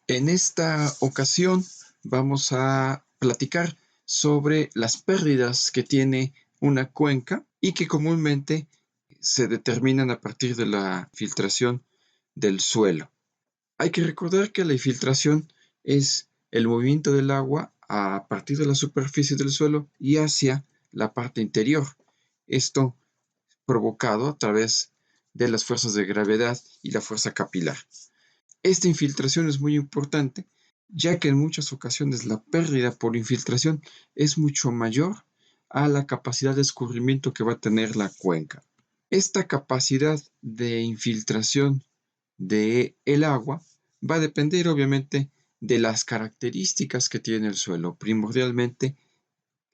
En esta ocasión vamos a platicar sobre las pérdidas que tiene una cuenca y que comúnmente se determinan a partir de la filtración del suelo. Hay que recordar que la infiltración es el movimiento del agua a partir de la superficie del suelo y hacia la parte interior. Esto provocado a través de las fuerzas de gravedad y la fuerza capilar. Esta infiltración es muy importante, ya que en muchas ocasiones la pérdida por infiltración es mucho mayor a la capacidad de escurrimiento que va a tener la cuenca. Esta capacidad de infiltración del agua va a depender obviamente de las características que tiene el suelo, primordialmente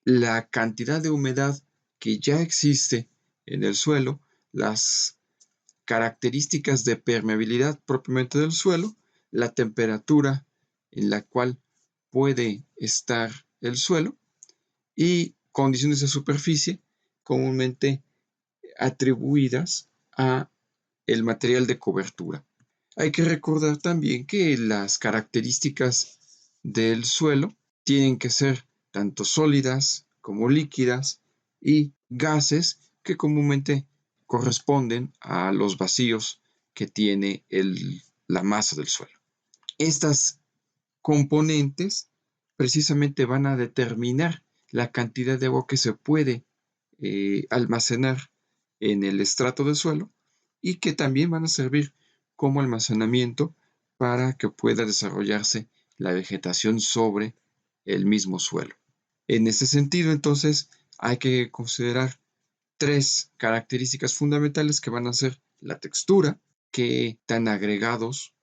la cantidad de humedad que ya existe en el suelo, las características de permeabilidad propiamente del suelo, la temperatura en la cual puede estar el suelo y condiciones de superficie comúnmente atribuidas a el material de cobertura. Hay que recordar también que las características del suelo tienen que ser tanto sólidas como líquidas y gases que comúnmente corresponden a los vacíos que tiene la masa del suelo. Estas componentes precisamente van a determinar la cantidad de agua que se puede almacenar en el estrato del suelo y que también van a servir como almacenamiento para que pueda desarrollarse la vegetación sobre el mismo suelo. En ese sentido, entonces, hay que considerar tres características fundamentales que van a ser la textura, qué tan agregados,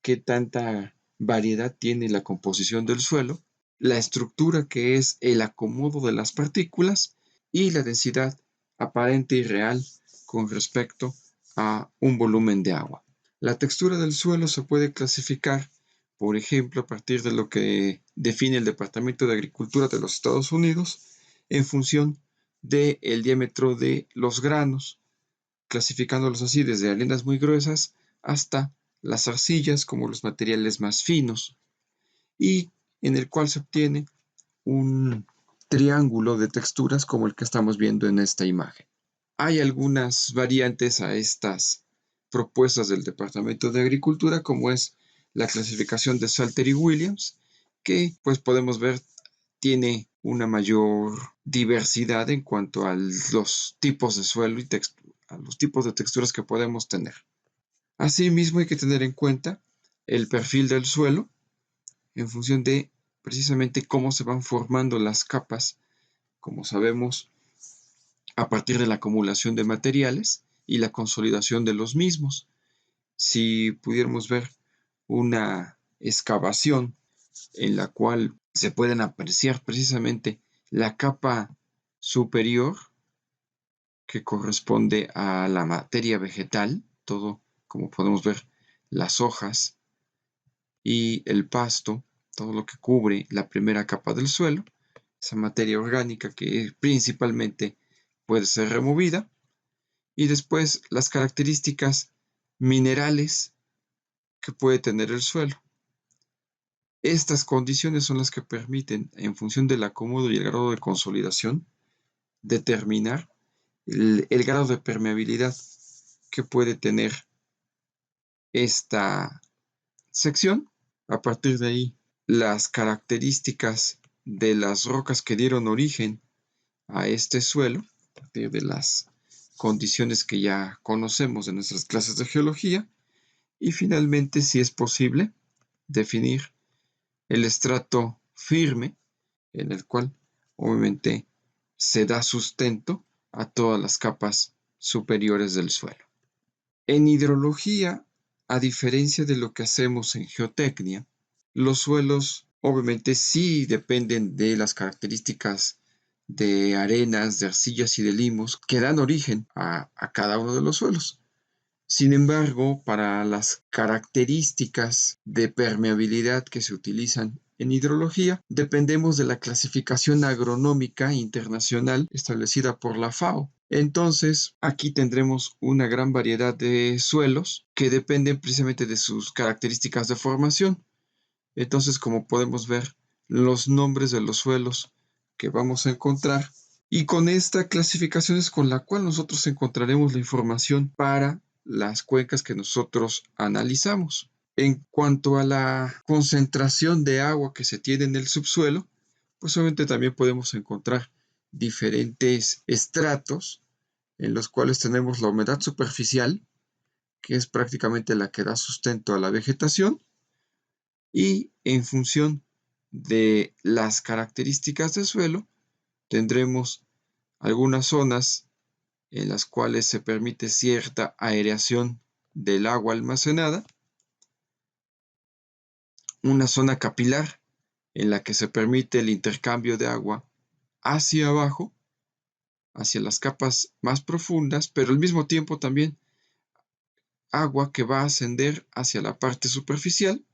qué tanta variedad tiene la composición del suelo, la estructura que es el acomodo de las partículas y la densidad aparente y real con respecto a un volumen de agua. La textura del suelo se puede clasificar, por ejemplo, a partir de lo que define el Departamento de Agricultura de los Estados Unidos en función del diámetro de los granos, clasificándolos así desde arenas muy gruesas hasta las arcillas como los materiales más finos, y en el cual se obtiene un triángulo de texturas como el que estamos viendo en esta imagen. Hay algunas variantes a estas propuestas del Departamento de Agricultura, como es la clasificación de Salter y Williams, que pues podemos ver tiene una mayor diversidad en cuanto a los tipos de suelo y a los tipos de texturas que podemos tener. Asimismo, hay que tener en cuenta el perfil del suelo en función de precisamente cómo se van formando las capas, como sabemos, a partir de la acumulación de materiales y la consolidación de los mismos. Si pudiéramos ver una excavación en la cual se pueden apreciar precisamente la capa superior que corresponde a la materia vegetal, todo como podemos ver las hojas y el pasto, todo lo que cubre la primera capa del suelo, esa materia orgánica que principalmente puede ser removida, y después las características minerales que puede tener el suelo. Estas condiciones son las que permiten, en función del acomodo y el grado de consolidación, determinar el grado de permeabilidad que puede tener esta sección. A partir de ahí, las características de las rocas que dieron origen a este suelo, a partir de las condiciones que ya conocemos en nuestras clases de geología, y finalmente, si es posible, definir el estrato firme, en el cual obviamente se da sustento a todas las capas superiores del suelo. En hidrología, a diferencia de lo que hacemos en geotecnia, los suelos obviamente sí dependen de las características de arenas, de arcillas y de limos que dan origen a cada uno de los suelos. Sin embargo, para las características de permeabilidad que se utilizan en hidrología, dependemos de la clasificación agronómica internacional establecida por la FAO. Entonces, aquí tendremos una gran variedad de suelos que dependen precisamente de sus características de formación. Entonces, como podemos ver, los nombres de los suelos que vamos a encontrar. Y con esta clasificación es con la cual nosotros encontraremos la información para las cuencas que nosotros analizamos. En cuanto a la concentración de agua que se tiene en el subsuelo, pues obviamente también podemos encontrar diferentes estratos en los cuales tenemos la humedad superficial, que es prácticamente la que da sustento a la vegetación, y en función de las características del suelo, tendremos algunas zonas en las cuales se permite cierta aireación del agua almacenada, una zona capilar en la que se permite el intercambio de agua hacia abajo, hacia las capas más profundas, pero al mismo tiempo también agua que va a ascender hacia la parte superficial,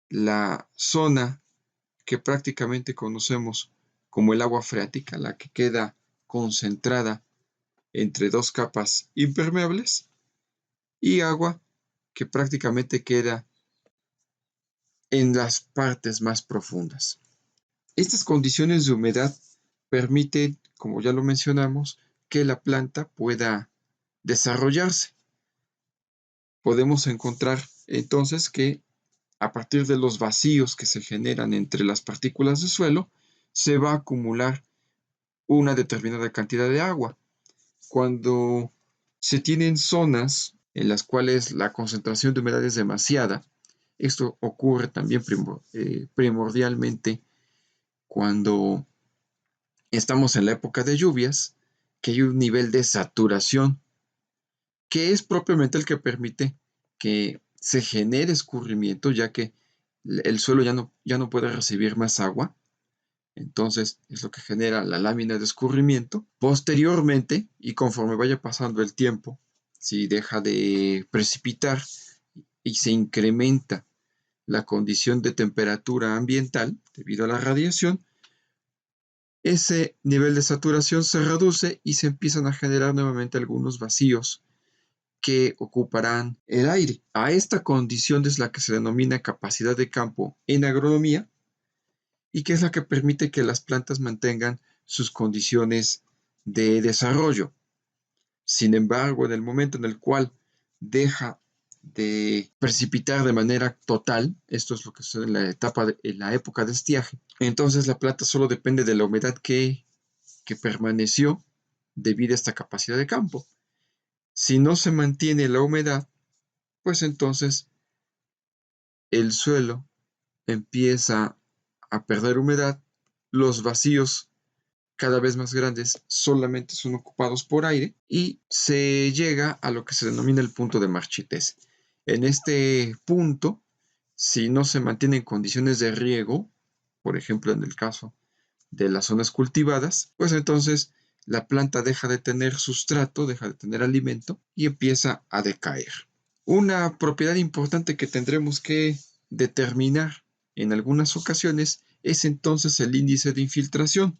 la zona que prácticamente conocemos como el agua freática, la que queda concentrada entre dos capas impermeables, y agua que prácticamente queda en las partes más profundas. Estas condiciones de humedad permiten, como ya lo mencionamos, que la planta pueda desarrollarse. Podemos encontrar entonces que a partir de los vacíos que se generan entre las partículas de suelo, se va a acumular una determinada cantidad de agua. Cuando se tienen zonas en las cuales la concentración de humedad es demasiada, esto ocurre también primordialmente cuando estamos en la época de lluvias, que hay un nivel de saturación que es propiamente el que permite que se genere escurrimiento, ya que el suelo ya no puede recibir más agua. Entonces es lo que genera la lámina de escurrimiento. Posteriormente, y conforme vaya pasando el tiempo, si deja de precipitar y se incrementa la condición de temperatura ambiental debido a la radiación, ese nivel de saturación se reduce y se empiezan a generar nuevamente algunos vacíos que ocuparán el aire. A esta condición es la que se denomina capacidad de campo en agronomía y que es la que permite que las plantas mantengan sus condiciones de desarrollo. Sin embargo, en el momento en el cual deja de precipitar de manera total, esto es lo que sucede en la época de estiaje, entonces la planta solo depende de la humedad que permaneció debido a esta capacidad de campo. Si no se mantiene la humedad, pues entonces el suelo empieza a perder humedad, los vacíos cada vez más grandes solamente son ocupados por aire y se llega a lo que se denomina el punto de marchitez. En este punto, si no se mantienen condiciones de riego, por ejemplo en el caso de las zonas cultivadas, pues entonces la planta deja de tener sustrato, deja de tener alimento y empieza a decaer. Una propiedad importante que tendremos que determinar en algunas ocasiones es entonces el índice de infiltración.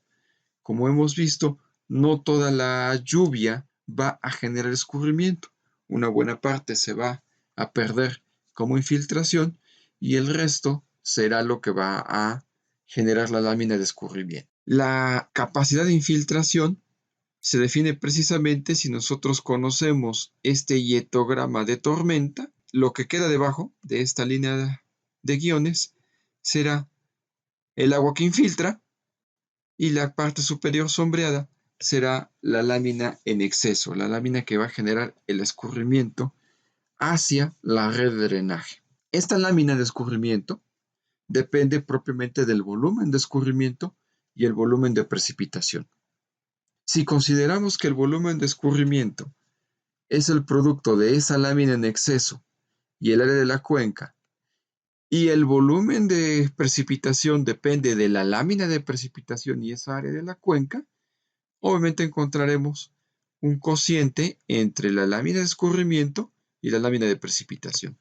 Como hemos visto, no toda la lluvia va a generar escurrimiento. Una buena parte se va a perder como infiltración y el resto será lo que va a generar la lámina de escurrimiento. La capacidad de infiltración se define precisamente si nosotros conocemos este hietograma de tormenta. Lo que queda debajo de esta línea de guiones será el agua que infiltra y la parte superior sombreada será la lámina en exceso, la lámina que va a generar el escurrimiento hacia la red de drenaje. Esta lámina de escurrimiento depende propiamente del volumen de escurrimiento y el volumen de precipitación. Si consideramos que el volumen de escurrimiento es el producto de esa lámina en exceso y el área de la cuenca, y el volumen de precipitación depende de la lámina de precipitación y esa área de la cuenca, obviamente encontraremos un cociente entre la lámina de escurrimiento y la lámina de precipitación.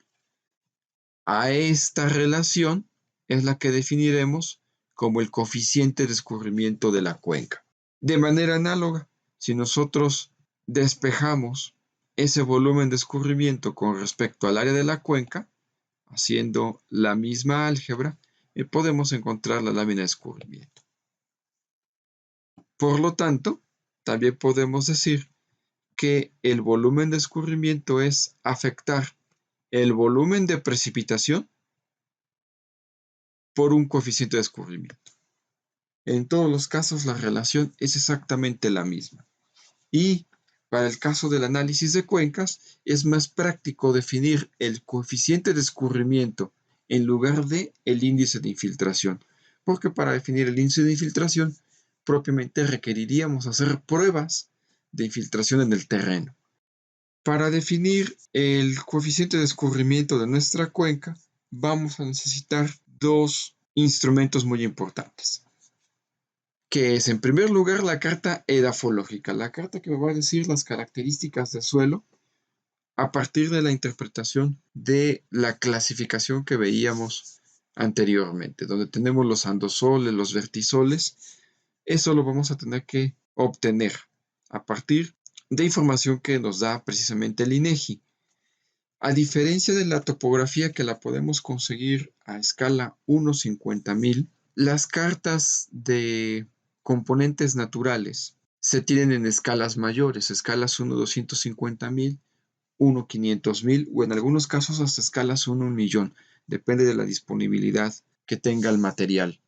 A esta relación es la que definiremos como el coeficiente de escurrimiento de la cuenca. De manera análoga, si nosotros despejamos ese volumen de escurrimiento con respecto al área de la cuenca, haciendo la misma álgebra, podemos encontrar la lámina de escurrimiento. Por lo tanto, también podemos decir que el volumen de escurrimiento es afectar el volumen de precipitación por un coeficiente de escurrimiento. En todos los casos, la relación es exactamente la misma. Y para el caso del análisis de cuencas, es más práctico definir el coeficiente de escurrimiento en lugar de el índice de infiltración, porque para definir el índice de infiltración, propiamente requeriríamos hacer pruebas de infiltración en el terreno. Para definir el coeficiente de escurrimiento de nuestra cuenca, vamos a necesitar dos instrumentos muy importantes, que es en primer lugar la carta edafológica, la carta que me va a decir las características del suelo a partir de la interpretación de la clasificación que veíamos anteriormente, donde tenemos los andosoles, los vertisoles. Eso lo vamos a tener que obtener a partir de información que nos da precisamente el INEGI. A diferencia de la topografía que la podemos conseguir a escala 1/50,000, las cartas de componentes naturales se tienen en escalas mayores, escalas 1/250,000, 1/500,000 o en algunos casos hasta escalas 1/1,000,000. Depende de la disponibilidad que tenga el material.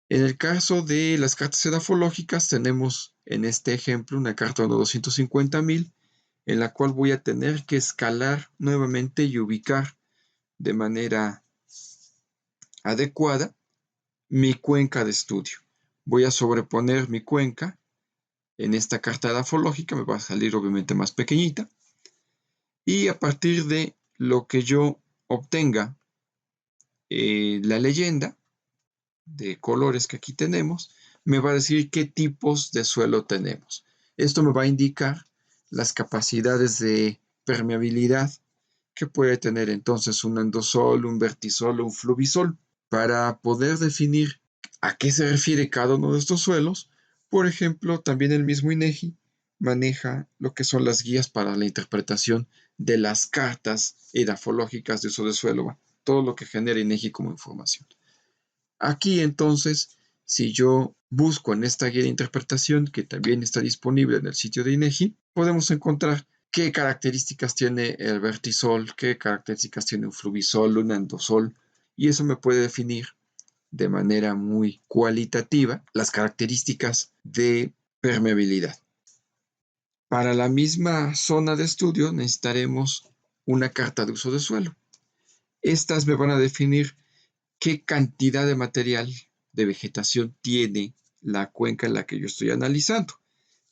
En el caso de las cartas edafológicas, tenemos en este ejemplo una carta 1/250,000, en la cual voy a tener que escalar nuevamente y ubicar de manera adecuada mi cuenca de estudio. Voy a sobreponer mi cuenca en esta carta edafológica, me va a salir obviamente más pequeñita, y a partir de lo que yo obtenga, la leyenda de colores que aquí tenemos, me va a decir qué tipos de suelo tenemos. Esto me va a indicar las capacidades de permeabilidad que puede tener entonces un endosol, un vertisol o un fluvisol. Para poder definir a qué se refiere cada uno de estos suelos, por ejemplo, también el mismo INEGI maneja lo que son las guías para la interpretación de las cartas edafológicas de uso de suelo, todo lo que genera INEGI como información. Aquí entonces, si yo busco en esta guía de interpretación, que también está disponible en el sitio de INEGI, podemos encontrar qué características tiene el vertisol, qué características tiene un fluvisol, un endosol, y eso me puede definir de manera muy cualitativa las características de permeabilidad. Para la misma zona de estudio necesitaremos una carta de uso de suelo. Estas me van a definir qué cantidad de material de vegetación tiene la cuenca en la que yo estoy analizando.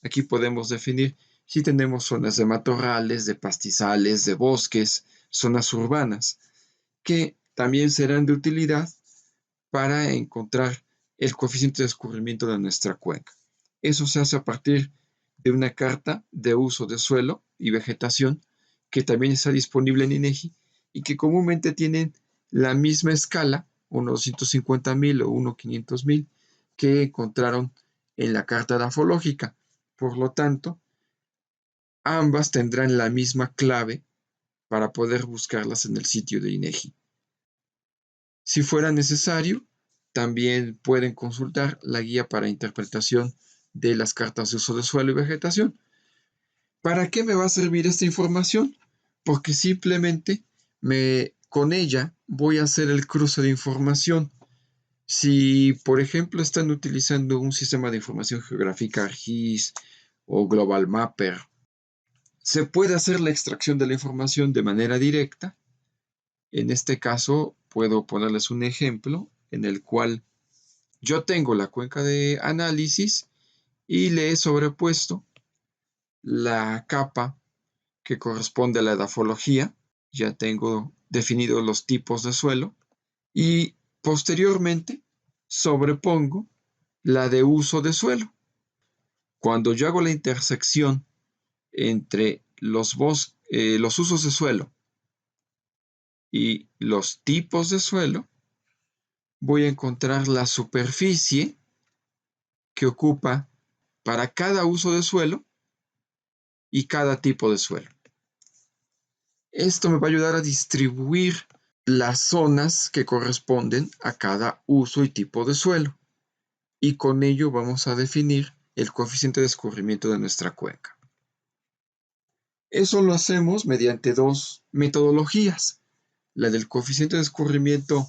Aquí podemos definir si tenemos zonas de matorrales, de pastizales, de bosques, zonas urbanas, que también serán de utilidad para encontrar el coeficiente de escurrimiento de nuestra cuenca. Eso se hace a partir de una carta de uso de suelo y vegetación que también está disponible en INEGI y que comúnmente tienen la misma escala, 1/250,000 o 1/500,000, que encontraron en la carta edafológica. Por lo tanto, ambas tendrán la misma clave para poder buscarlas en el sitio de INEGI. Si fuera necesario, también pueden consultar la guía para interpretación de las cartas de uso de suelo y vegetación. ¿Para qué me va a servir esta información? Porque simplemente con ella voy a hacer el cruce de información. Si, por ejemplo, están utilizando un sistema de información geográfica ArcGIS o Global Mapper, se puede hacer la extracción de la información de manera directa. En este caso, puedo ponerles un ejemplo en el cual yo tengo la cuenca de análisis y le he sobrepuesto la capa que corresponde a la edafología. Ya tengo definidos los tipos de suelo y posteriormente sobrepongo la de uso de suelo. Cuando yo hago la intersección entre los usos de suelo y los tipos de suelo, voy a encontrar la superficie que ocupa para cada uso de suelo y cada tipo de suelo. Esto me va a ayudar a distribuir las zonas que corresponden a cada uso y tipo de suelo. Y con ello vamos a definir el coeficiente de escurrimiento de nuestra cuenca. Eso lo hacemos mediante dos metodologías. La del coeficiente de escurrimiento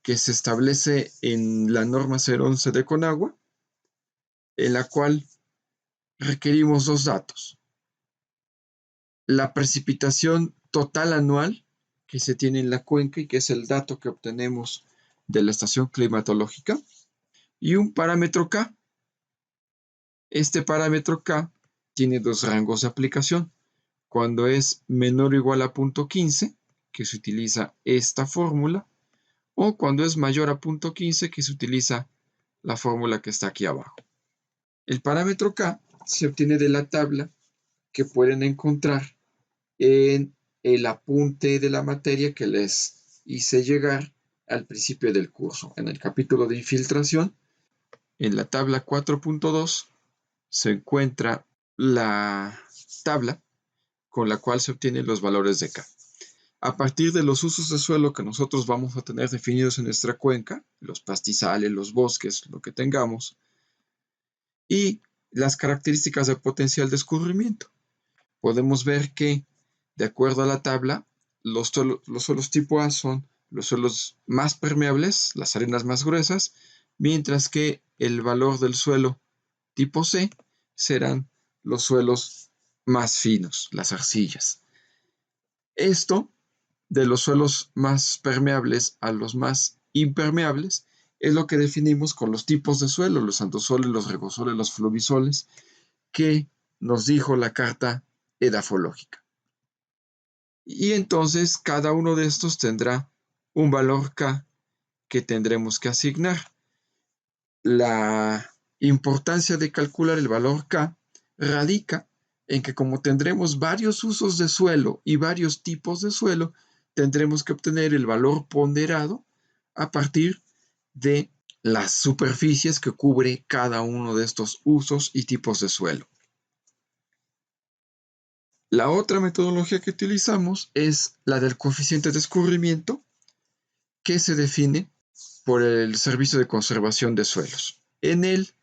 que se establece en la norma 011 de Conagua, en la cual requerimos dos datos. La precipitación total anual que se tiene en la cuenca y que es el dato que obtenemos de la estación climatológica, y un parámetro K. Este parámetro K tiene dos rangos de aplicación. Cuando es menor o igual a 0.15, que se utiliza esta fórmula, o cuando es mayor a 0.15, que se utiliza la fórmula que está aquí abajo. El parámetro K se obtiene de la tabla que pueden encontrar en el apunte de la materia que les hice llegar al principio del curso. En el capítulo de infiltración, en la tabla 4.2, se encuentra la tabla con la cual se obtienen los valores de K. A partir de los usos de suelo que nosotros vamos a tener definidos en nuestra cuenca, los pastizales, los bosques, lo que tengamos, y las características de potencial de escurrimiento. Podemos ver que, de acuerdo a la tabla, los suelos tipo A son los suelos más permeables, las arenas más gruesas, mientras que el valor del suelo tipo C serán los suelos más finos, las arcillas. Esto, de los suelos más permeables a los más impermeables, es lo que definimos con los tipos de suelo, los antosoles, los regosoles, los fluvisoles, que nos dijo la carta edafológica. Y entonces cada uno de estos tendrá un valor K que tendremos que asignar. La importancia de calcular el valor K radica en que como tendremos varios usos de suelo y varios tipos de suelo, tendremos que obtener el valor ponderado a partir de las superficies que cubre cada uno de estos usos y tipos de suelo. La otra metodología que utilizamos es la del coeficiente de escurrimiento, que se define por el Servicio de Conservación de Suelos. En él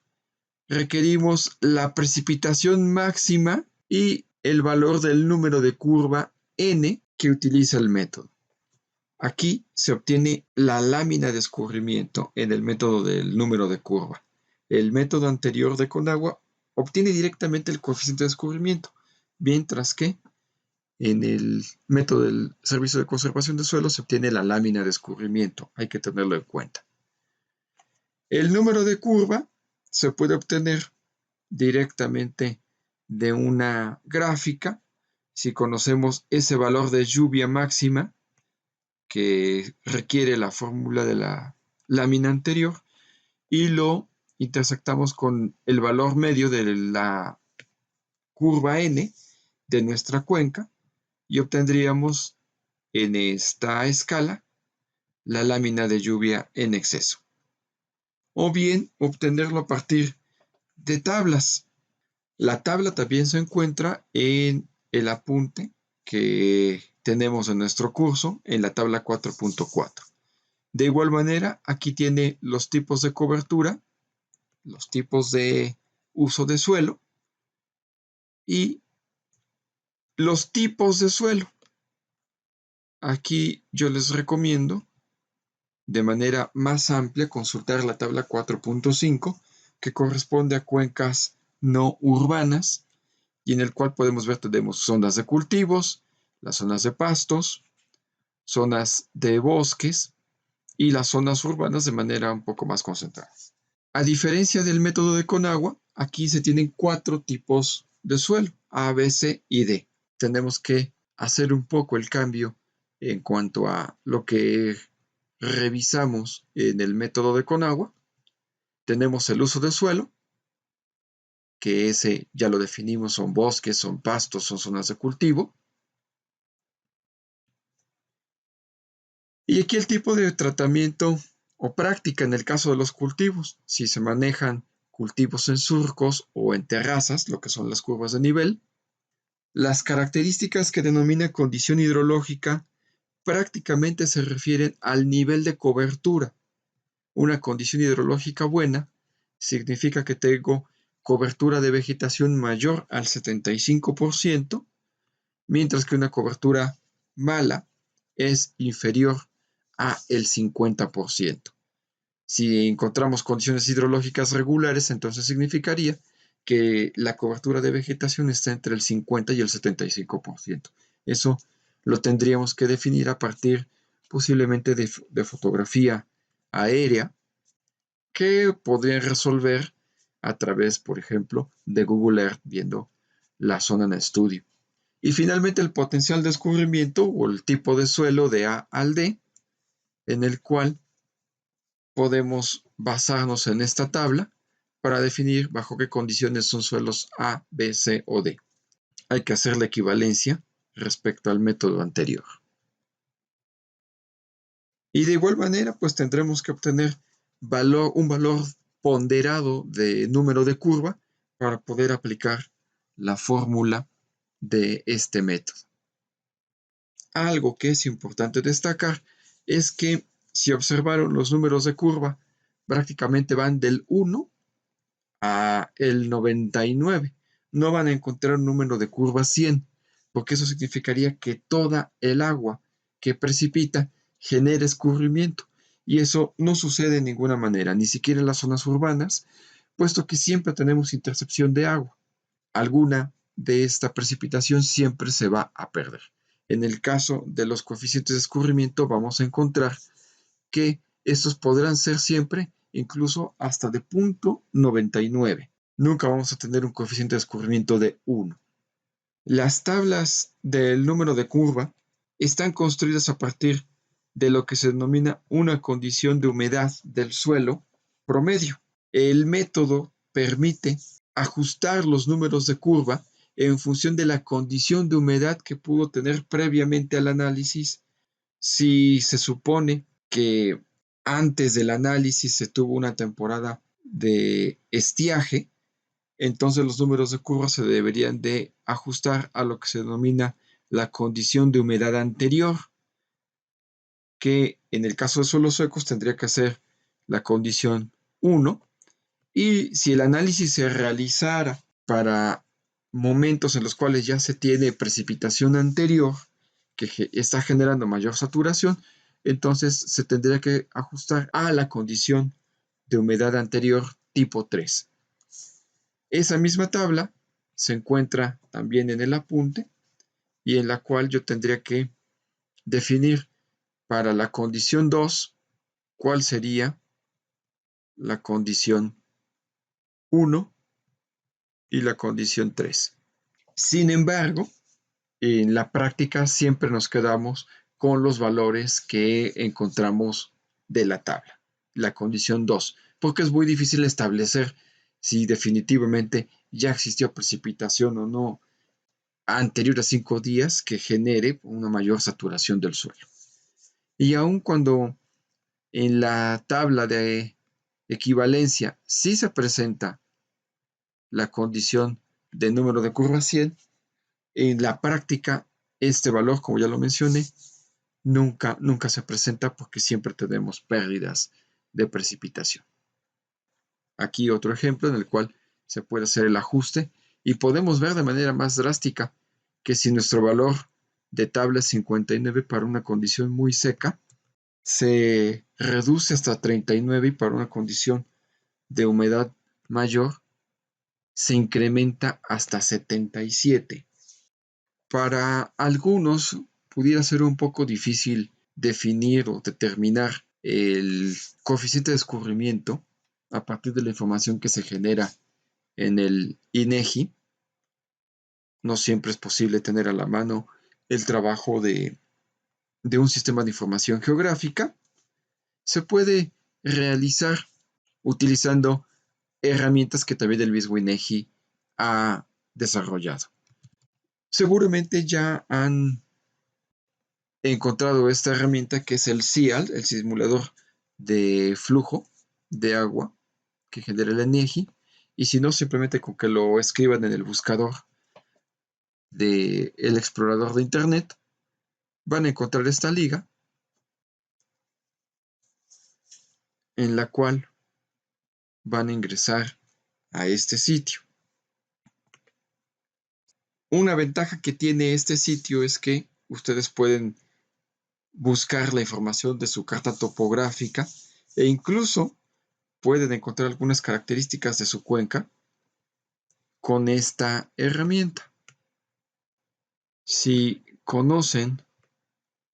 requerimos la precipitación máxima y el valor del número de curva n que utiliza el método. Aquí se obtiene la lámina de escurrimiento en el método del número de curva. El método anterior de Conagua obtiene directamente el coeficiente de escurrimiento, mientras que en el método del Servicio de Conservación de Suelos se obtiene la lámina de escurrimiento. Hay que tenerlo en cuenta. El número de curva se puede obtener directamente de una gráfica si conocemos ese valor de lluvia máxima que requiere la fórmula de la lámina anterior y lo intersectamos con el valor medio de la curva n de nuestra cuenca y obtendríamos en esta escala la lámina de lluvia en exceso. O bien obtenerlo a partir de tablas. La tabla también se encuentra en el apunte que tenemos en nuestro curso, en la tabla 4.4. De igual manera, aquí tiene los tipos de cobertura, los tipos de uso de suelo y los tipos de suelo. Aquí yo les recomiendo de manera más amplia consultar la tabla 4.5 que corresponde a cuencas no urbanas y en el cual podemos ver tenemos zonas de cultivos, las zonas de pastos, zonas de bosques y las zonas urbanas de manera un poco más concentrada. A diferencia del método de Conagua, aquí se tienen 4 tipos de suelo, A, B, C y D. Tenemos que hacer un poco el cambio en cuanto a lo que revisamos en el método de Conagua. Tenemos el uso de suelo, que ese ya lo definimos, son bosques, son pastos, son zonas de cultivo. Y aquí el tipo de tratamiento o práctica en el caso de los cultivos, si se manejan cultivos en surcos o en terrazas, lo que son las curvas de nivel, Las características que denomina condición hidrológica prácticamente se refieren al nivel de cobertura. Una condición hidrológica buena significa que tengo cobertura de vegetación mayor al 75%, mientras que una cobertura mala es inferior a el 50%. Si encontramos condiciones hidrológicas regulares, entonces significaría que la cobertura de vegetación está entre el 50 y el 75%. Eso lo tendríamos que definir a partir posiblemente de fotografía aérea, que podría resolver a través, por ejemplo, de Google Earth viendo la zona en estudio. Y finalmente el potencial de escurrimiento o el tipo de suelo de A al D, en el cual podemos basarnos en esta tabla para definir bajo qué condiciones son suelos A, B, C o D. Hay que hacer la equivalencia respecto al método anterior. Y de igual manera, pues tendremos que obtener un valor ponderado de número de curva para poder aplicar la fórmula de este método. Algo que es importante destacar es que si observaron los números de curva, prácticamente van del 1 a el 99. No van a encontrar un número de curva 100, porque eso significaría que toda el agua que precipita genera escurrimiento. Y eso no sucede de ninguna manera, ni siquiera en las zonas urbanas, puesto que siempre tenemos intercepción de agua. Alguna de esta precipitación siempre se va a perder. En el caso de los coeficientes de escurrimiento, vamos a encontrar que estos podrán ser siempre incluso hasta de 0.99. Nunca vamos a tener un coeficiente de escurrimiento de 1. Las tablas del número de curva están construidas a partir de lo que se denomina una condición de humedad del suelo promedio. El método permite ajustar los números de curva en función de la condición de humedad que pudo tener previamente al análisis. Si se supone que antes del análisis se tuvo una temporada de estiaje, entonces los números de curva se deberían de ajustar a lo que se denomina la condición de humedad anterior, que en el caso de suelos secos tendría que ser la condición 1, y si el análisis se realizara para momentos en los cuales ya se tiene precipitación anterior, que está generando mayor saturación, entonces se tendría que ajustar a la condición de humedad anterior tipo 3. Esa misma tabla se encuentra también en el apunte y en la cual yo tendría que definir para la condición 2 cuál sería la condición 1 y la condición 3. Sin embargo, en la práctica siempre nos quedamos con los valores que encontramos de la tabla, la condición 2, porque es muy difícil establecer si definitivamente ya existió precipitación o no anterior a 5 días que genere una mayor saturación del suelo. Y aun cuando en la tabla de equivalencia sí se presenta la condición de número de curva 100, en la práctica este valor, como ya lo mencioné, nunca se presenta porque siempre tenemos pérdidas de precipitación. Aquí otro ejemplo en el cual se puede hacer el ajuste y podemos ver de manera más drástica que si nuestro valor de tabla es 59 para una condición muy seca, se reduce hasta 39 y para una condición de humedad mayor se incrementa hasta 77. Para algunos pudiera ser un poco difícil definir o determinar el coeficiente de escurrimiento a partir de la información que se genera en el INEGI. No siempre es posible tener a la mano el trabajo de un sistema de información geográfica. Se puede realizar utilizando herramientas que también el mismo INEGI ha desarrollado. Seguramente ya han encontrado esta herramienta que es el SIAL, el simulador de flujo de agua que genera el INEGI, y si no, simplemente con que lo escriban en el buscador del explorador de Internet, van a encontrar esta liga en la cual van a ingresar a este sitio. Una ventaja que tiene este sitio es que ustedes pueden buscar la información de su carta topográfica e incluso pueden encontrar algunas características de su cuenca con esta herramienta. Si conocen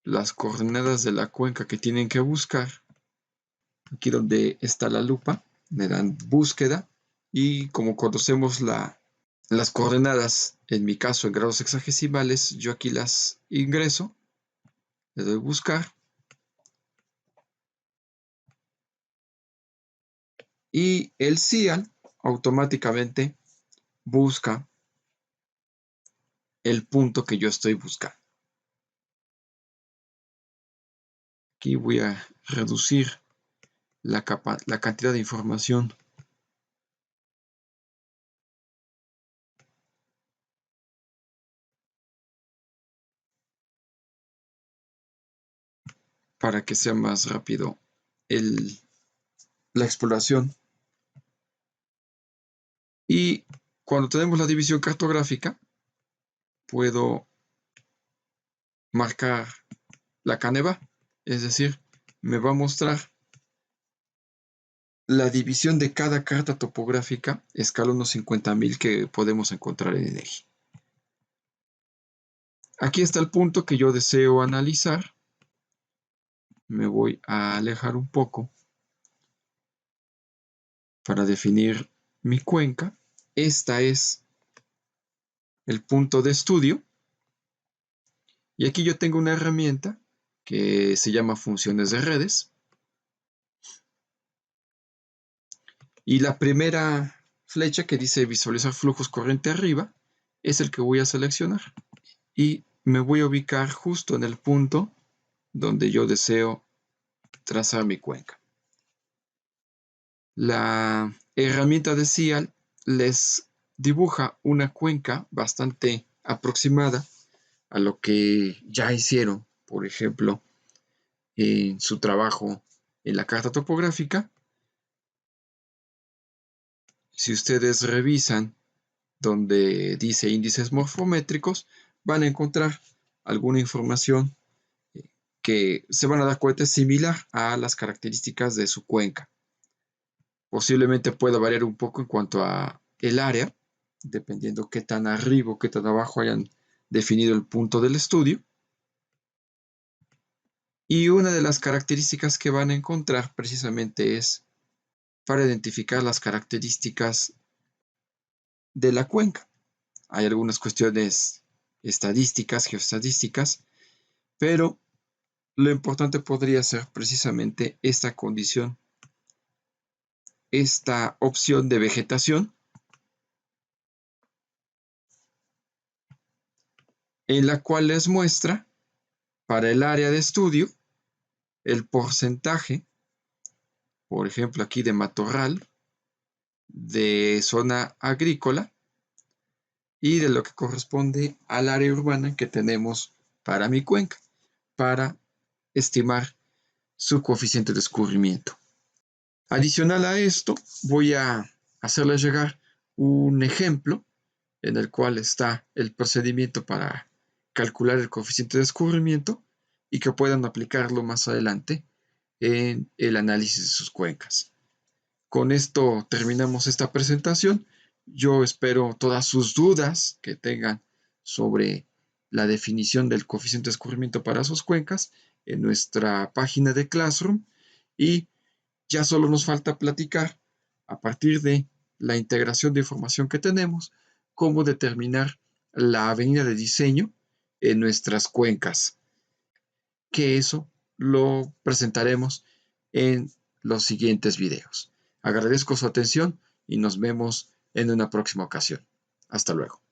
las coordenadas de la cuenca que tienen que buscar, aquí donde está la lupa, le dan búsqueda y como conocemos las coordenadas, en mi caso en grados sexagesimales, yo aquí las ingreso, le doy buscar y el CIAL automáticamente busca el punto que yo estoy buscando. Aquí voy a reducir la cantidad de información para que sea más rápido la exploración. Y cuando tenemos la división cartográfica, puedo marcar la caneva, es decir, me va a mostrar la división de cada carta topográfica escala unos 50,000 que podemos encontrar en INEGI. Aquí está el punto que yo deseo analizar. Me voy a alejar un poco para definir mi cuenca. Esta es el punto de estudio. Y aquí yo tengo una herramienta que se llama funciones de redes. Y la primera flecha que dice visualizar flujos corriente arriba es el que voy a seleccionar. Y me voy a ubicar justo en el punto donde yo deseo trazar mi cuenca. La herramienta de CIAL les dibuja una cuenca bastante aproximada a lo que ya hicieron, por ejemplo, en su trabajo en la carta topográfica. Si ustedes revisan donde dice índices morfométricos, van a encontrar alguna información que se van a dar cuenta es similar a las características de su cuenca. Posiblemente pueda variar un poco en cuanto a el área, dependiendo qué tan arriba o qué tan abajo hayan definido el punto del estudio. Y una de las características que van a encontrar precisamente es para identificar las características de la cuenca. Hay algunas cuestiones estadísticas, geoestadísticas, pero lo importante podría ser precisamente esta condición, esta opción de vegetación, en la cual les muestra para el área de estudio el porcentaje, por ejemplo aquí de matorral, de zona agrícola y de lo que corresponde al área urbana que tenemos para mi cuenca, para estimar su coeficiente de escurrimiento. Adicional a esto, voy a hacerles llegar un ejemplo en el cual está el procedimiento para calcular el coeficiente de escurrimiento y que puedan aplicarlo más adelante en el análisis de sus cuencas. Con esto terminamos esta presentación. Yo espero todas sus dudas que tengan sobre la definición del coeficiente de escurrimiento para sus cuencas en nuestra página de Classroom y ya solo nos falta platicar a partir de la integración de información que tenemos, cómo determinar la avenida de diseño en nuestras cuencas, que eso lo presentaremos en los siguientes videos. Agradezco su atención y nos vemos en una próxima ocasión. Hasta luego.